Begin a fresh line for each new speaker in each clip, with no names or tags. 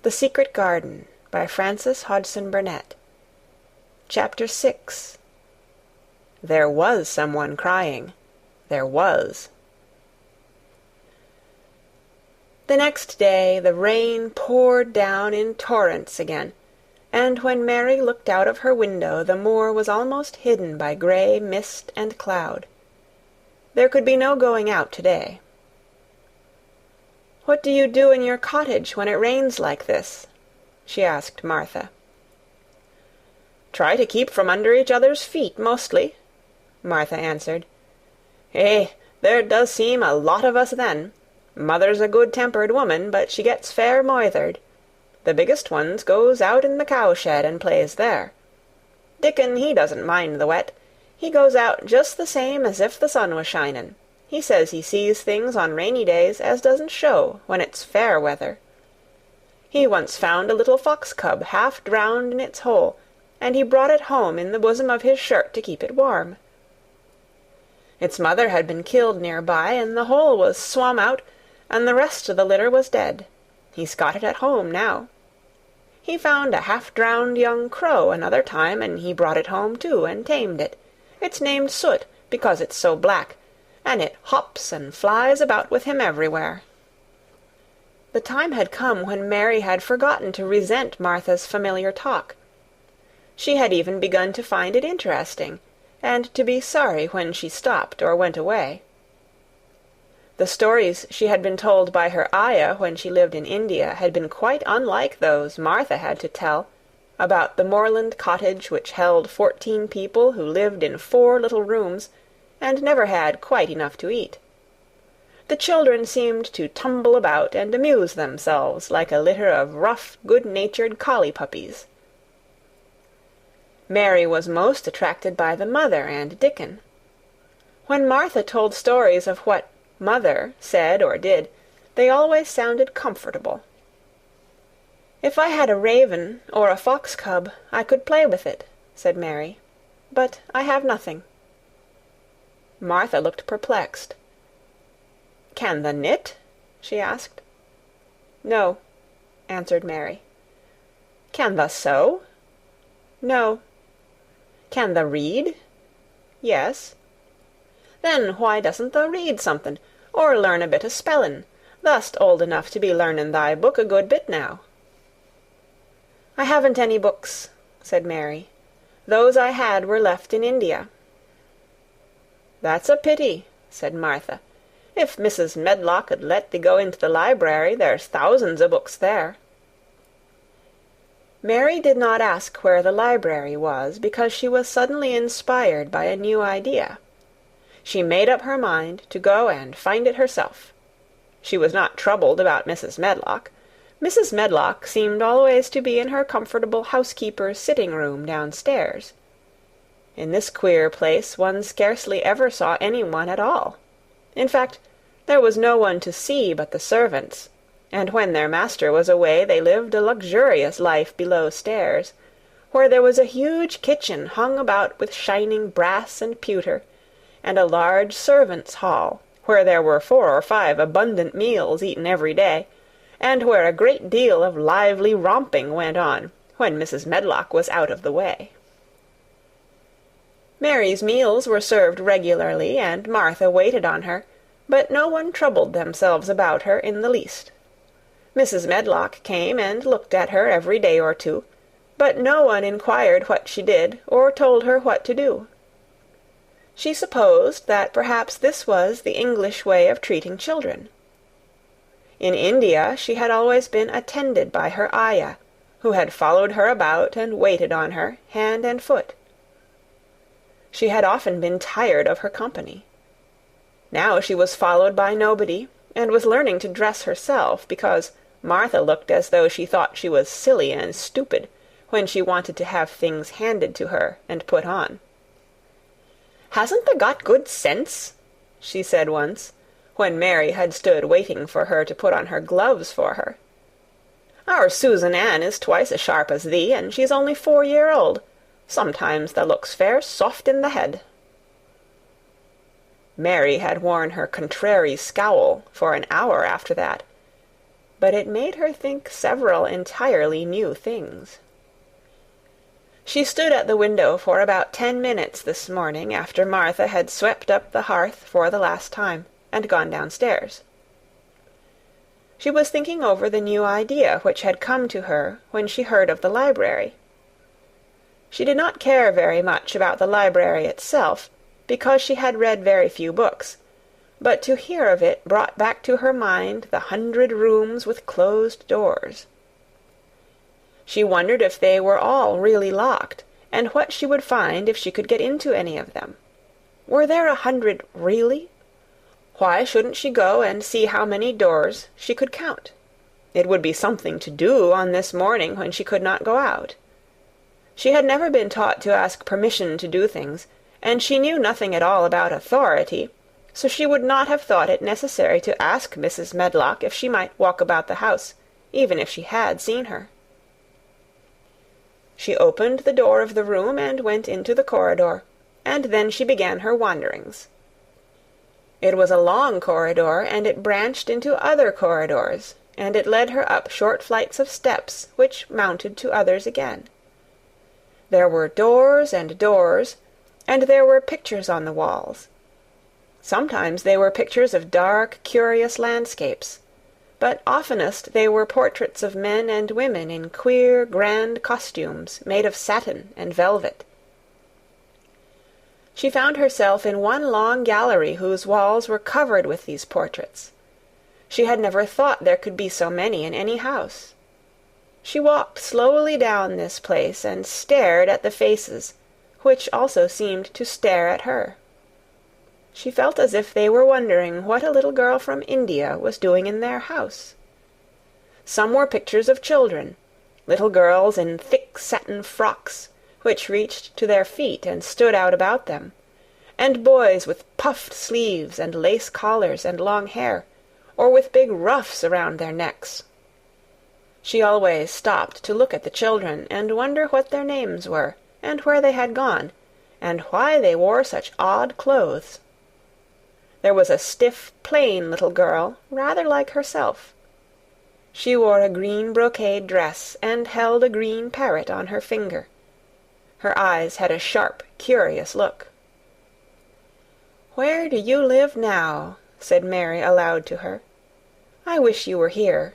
The Secret Garden by Frances Hodgson Burnett. Chapter 6. There was someone crying. There was. The next day the rain poured down in torrents again, and when Mary looked out of her window the moor was almost hidden by grey mist and cloud. There could be no going out today. "What do you do in your cottage when it rains like this?" she asked Martha. "Try to keep from under each other's feet, mostly," Martha answered. There does seem a lot of us then. Mother's a good-tempered woman, but she gets fair moithered. The biggest ones goes out in the cowshed and plays there. Dickon, he doesn't mind the wet. He goes out just the same as if the sun was shinin'. He says he sees things on rainy days as doesn't show when it's fair weather. He once found a little fox-cub half drowned in its hole, and he brought it home in the bosom of his shirt to keep it warm. Its mother had been killed near by, and the hole was swum out, and the rest of the litter was dead. He's got it at home now. He found a half-drowned young crow another time, and he brought it home too, and tamed it. It's named Soot, because it's so black, and it hops and flies about with him everywhere." The time had come when Mary had forgotten to resent Martha's familiar talk. She had even begun to find it interesting, and to be sorry when she stopped or went away. The stories she had been told by her ayah when she lived in India had been quite unlike those Martha had to tell, about the moorland cottage which held 14 people who lived in 4 little rooms, and never had quite enough to eat. The children seemed to tumble about and amuse themselves like a litter of rough, good-natured collie puppies. Mary was most attracted by the mother and Dickon. When Martha told stories of what Mother said or did, they always sounded comfortable. "If I had a raven or a fox-cub, I could play with it," said Mary. "But I have nothing." Martha looked perplexed. "Can the knit?" she asked. "No," answered Mary. "Can the sew?" "No." "Can the read?" "Yes." "Then why doesn't thou read something, or learn a bit o' spellin'? Thou'st old enough to be learnin' thy book a good bit now." "I haven't any books," said Mary. "Those I had were left in India." "That's a pity," said Martha. "If Mrs. Medlock 'ud let thee go into the library, there's thousands o' books there." Mary did not ask where the library was, because she was suddenly inspired by a new idea. She made up her mind to go and find it herself. She was not troubled about Mrs. Medlock. Mrs. Medlock seemed always to be in her comfortable housekeeper's sitting-room downstairs. In this queer place one scarcely ever saw anyone at all. In fact, there was no one to see but the servants, and when their master was away they lived a luxurious life below stairs, where there was a huge kitchen hung about with shining brass and pewter, and a large servants' hall, where there were 4 or 5 abundant meals eaten every day, and where a great deal of lively romping went on when Mrs. Medlock was out of the way. Mary's meals were served regularly, and Martha waited on her, but no one troubled themselves about her in the least. Mrs. Medlock came and looked at her every day or two, but no one inquired what she did, or told her what to do. She supposed that perhaps this was the English way of treating children. In India she had always been attended by her ayah, who had followed her about and waited on her, hand and foot. She had often been tired of her company. Now she was followed by nobody, and was learning to dress herself, because Martha looked as though she thought she was silly and stupid when she wanted to have things handed to her and put on. "Hasn't thou got good sense?" she said once, when Mary had stood waiting for her to put on her gloves for her. "Our Susan Ann is twice as sharp as thee, and she's only 4-year-old. Sometimes thou looks fair soft in the head." Mary had worn her contrary scowl for an hour after that, but it made her think several entirely new things. She stood at the window for about 10 minutes this morning after Martha had swept up the hearth for the last time, and gone downstairs. She was thinking over the new idea which had come to her when she heard of the library. She did not care very much about the library itself, because she had read very few books, but to hear of it brought back to her mind the 100 rooms with closed doors. She wondered if they were all really locked, and what she would find if she could get into any of them. Were there 100 really? Why shouldn't she go and see how many doors she could count? It would be something to do on this morning when she could not go out. She had never been taught to ask permission to do things, and she knew nothing at all about authority, so she would not have thought it necessary to ask Mrs. Medlock if she might walk about the house, even if she had seen her. She opened the door of the room and went into the corridor, and then she began her wanderings. It was a long corridor, and it branched into other corridors, and it led her up short flights of steps, which mounted to others again. There were doors and doors, and there were pictures on the walls. Sometimes they were pictures of dark, curious landscapes, but oftenest they were portraits of men and women in queer, grand costumes made of satin and velvet. She found herself in one long gallery whose walls were covered with these portraits. She had never thought there could be so many in any house. She walked slowly down this place and stared at the faces, which also seemed to stare at her. She felt as if they were wondering what a little girl from India was doing in their house. Some were pictures of children, little girls in thick satin frocks, which reached to their feet and stood out about them, and boys with puffed sleeves and lace collars and long hair, or with big ruffs around their necks. She always stopped to look at the children and wonder what their names were, and where they had gone, and why they wore such odd clothes. There was a stiff, plain little girl, rather like herself. She wore a green brocade dress, and held a green parrot on her finger. Her eyes had a sharp, curious look. "Where do you live now?" said Mary aloud to her. "I wish you were here."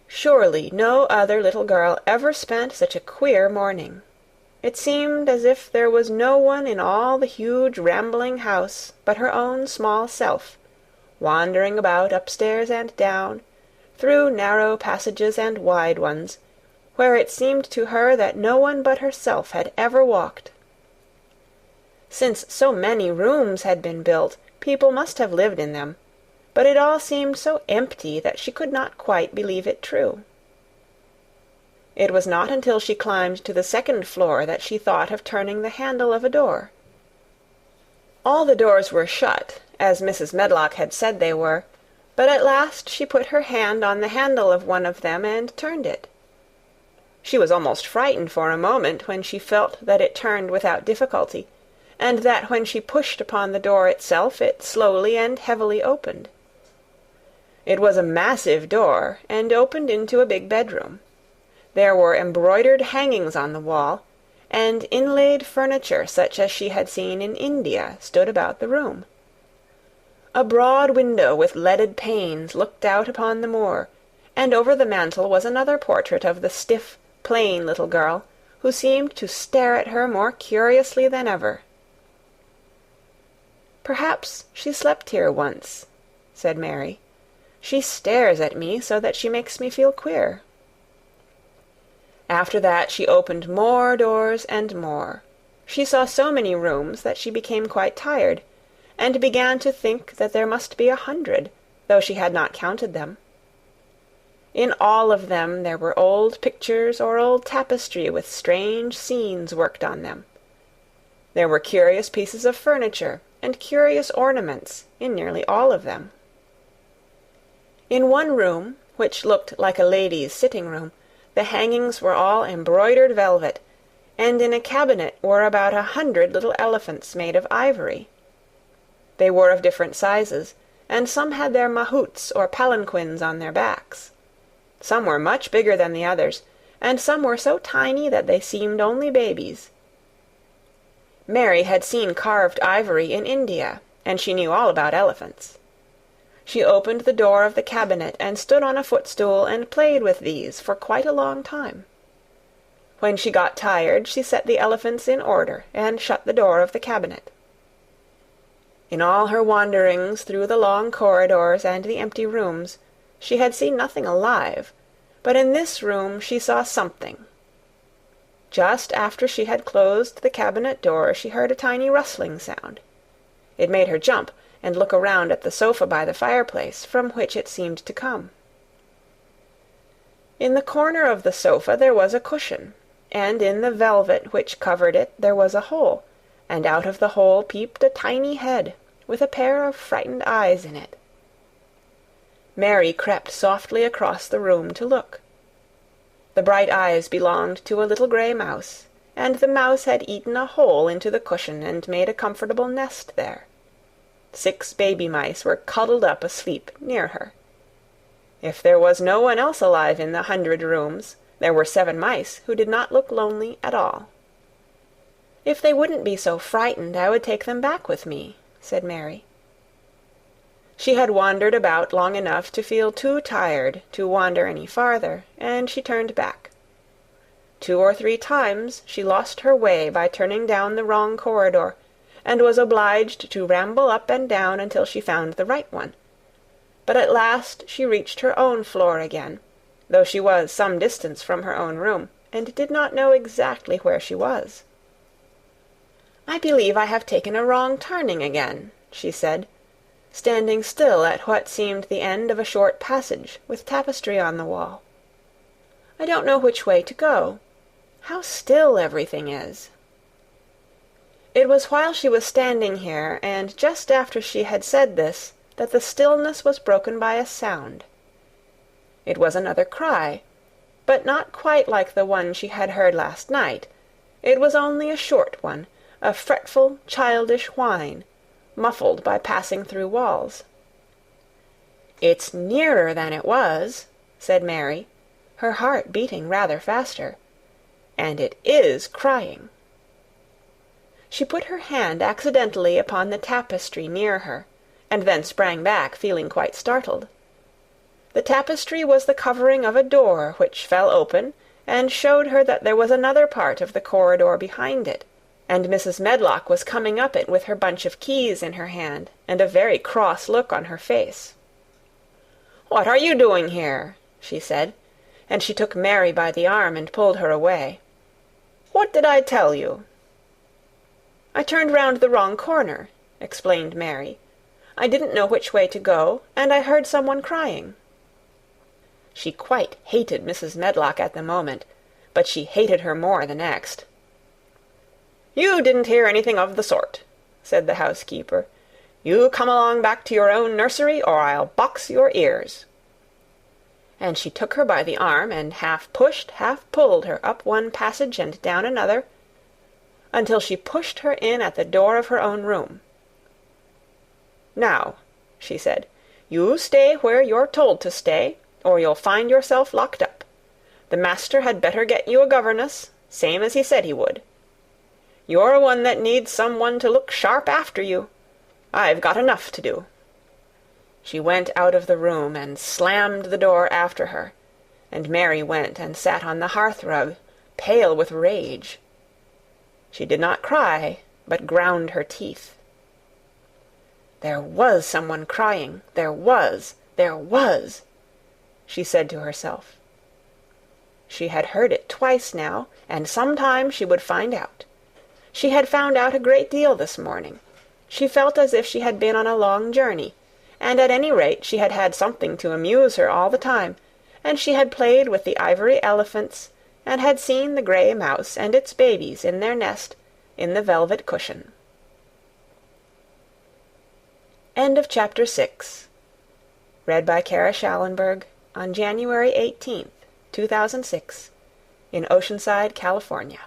Surely no other little girl ever spent such a queer morning. It seemed as if there was no one in all the huge rambling house but her own small self, wandering about upstairs and down, through narrow passages and wide ones, where it seemed to her that no one but herself had ever walked. Since so many rooms had been built, people must have lived in them, but it all seemed so empty that she could not quite believe it true. It was not until she climbed to the 2nd floor that she thought of turning the handle of a door. All the doors were shut, as Mrs. Medlock had said they were, but at last she put her hand on the handle of one of them and turned it. She was almost frightened for a moment when she felt that it turned without difficulty, and that when she pushed upon the door itself it slowly and heavily opened. It was a massive door, and opened into a big bedroom. There were embroidered hangings on the wall, and inlaid furniture such as she had seen in India stood about the room. A broad window with leaded panes looked out upon the moor, and over the mantel was another portrait of the stiff, plain little girl, who seemed to stare at her more curiously than ever. "Perhaps she slept here once," said Mary. "She stares at me so that she makes me feel queer." After that she opened more doors and more. She saw so many rooms that she became quite tired, and began to think that there must be 100, though she had not counted them. In all of them there were old pictures or old tapestry with strange scenes worked on them. There were curious pieces of furniture and curious ornaments in nearly all of them. In one room, which looked like a lady's sitting-room, the hangings were all embroidered velvet, and in a cabinet were about 100 little elephants made of ivory. They were of different sizes, and some had their mahouts or palanquins on their backs. Some were much bigger than the others, and some were so tiny that they seemed only babies. Mary had seen carved ivory in India, and she knew all about elephants. She opened the door of the cabinet and stood on a footstool and played with these for quite a long time. When she got tired, she set the elephants in order and shut the door of the cabinet. In all her wanderings through the long corridors and the empty rooms, she had seen nothing alive, but in this room she saw something. Just after she had closed the cabinet door, she heard a tiny rustling sound. It made her jump and look around at the sofa by the fireplace, from which it seemed to come. In the corner of the sofa there was a cushion, and in the velvet which covered it there was a hole, and out of the hole peeped a tiny head, with a pair of frightened eyes in it. Mary crept softly across the room to look. The bright eyes belonged to a little grey mouse, and the mouse had eaten a hole into the cushion and made a comfortable nest there. 6 baby mice were cuddled up asleep near her. If there was no one else alive in the 100 rooms, there were 7 mice who did not look lonely at all. "If they wouldn't be so frightened, I would take them back with me," said Mary. She had wandered about long enough to feel too tired to wander any farther, and she turned back. 2 or 3 times she lost her way by turning down the wrong corridor, and was obliged to ramble up and down until she found the right one. But at last she reached her own floor again, though she was some distance from her own room, and did not know exactly where she was. "I believe I have taken a wrong turning again," she said, standing still at what seemed the end of a short passage with tapestry on the wall. "I don't know which way to go. How still everything is." It was while she was standing here, and just after she had said this, that the stillness was broken by a sound. It was another cry, but not quite like the one she had heard last night. It was only a short one, a fretful, childish whine, muffled by passing through walls. "It's nearer than it was," said Mary, her heart beating rather faster, "and it is crying." She put her hand accidentally upon the tapestry near her, and then sprang back, feeling quite startled. The tapestry was the covering of a door which fell open, and showed her that there was another part of the corridor behind it, and Mrs. Medlock was coming up it with her bunch of keys in her hand, and a very cross look on her face. "What are you doing here?" she said, and she took Mary by the arm and pulled her away. "What did I tell you?" "I turned round the wrong corner," explained Mary. "I didn't know which way to go, and I heard someone crying." She quite hated Mrs. Medlock at the moment, but she hated her more the next. "You didn't hear anything of the sort," said the housekeeper. "You come along back to your own nursery, or I'll box your ears." And she took her by the arm, and half pushed, half pulled her up one passage and down another, until she pushed her in at the door of her own room. "Now," she said, "you stay where you're told to stay, or you'll find yourself locked up. The master had better get you a governess, same as he said he would. You're one that needs some one to look sharp after you. I've got enough to do." She went out of the room and slammed the door after her, and Mary went and sat on the hearth-rug, pale with rage. She did not cry, but ground her teeth. "There was someone crying, there was, she said to herself. She had heard it twice now, and sometime she would find out. She had found out a great deal this morning. She felt as if she had been on a long journey, and at any rate she had had something to amuse her all the time, and she had played with the ivory elephants, and had seen the grey mouse and its babies in their nest in the velvet cushion. End of Chapter 6. Read by Kara Shallenberg on January 18th, 2006, in Oceanside, California.